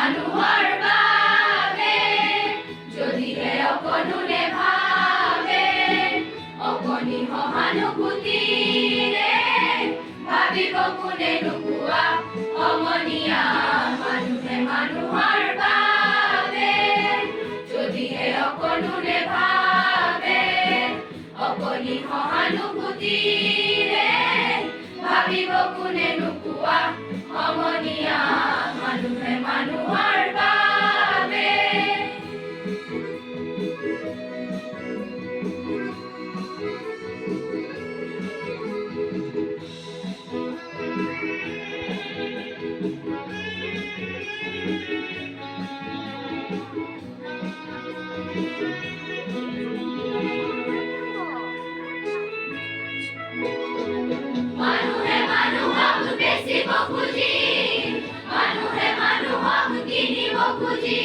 মানুহৰ বাবে যদিহে অকণোৰে ভাবে অকণি সহানুভূতিৰে ভাবিব কোনে নোকোৱা সমনীয়া মানুহে মানুহৰ বাবে যদিহে অকণোৰে ভাবে অকণি সহানুভূতিৰে ভাবিব কোনে নোকোৱা সমনীয়া মানুহে মানুহৰ বাবে মানুহে মানুহক বেচিব খুজি মানুহে মানুহক কিনিব খুজি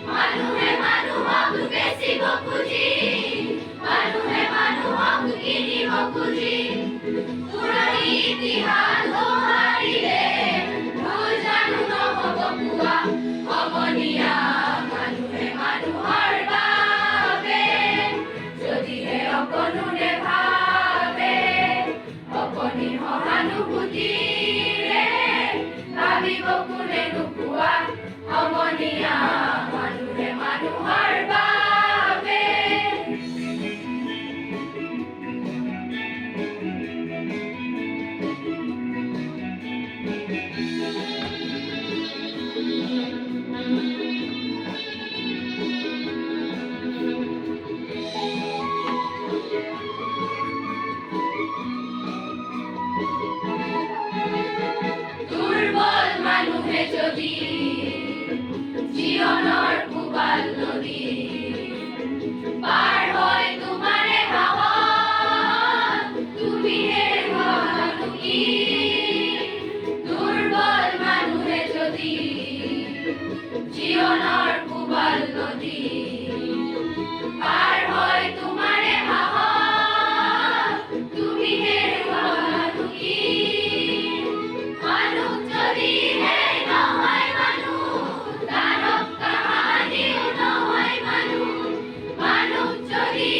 মানুহে মানুহক বেচিব খুজি মানুহে মানুহক কিনিব খুজি পুৰণি ইতিহাস দোহাৰিলে ভুল জানো নহ'ব কোৱা সমনীয়া মানুহে মানুহৰ বাবে যদিহে অকণোৰে ভাবে অকণি সহানুভূতিৰে ভাবিব কোনে নোকোৱা সমনীয়া মানুহে মানুহৰ বাবে দুৰ্বল মানুহে যদি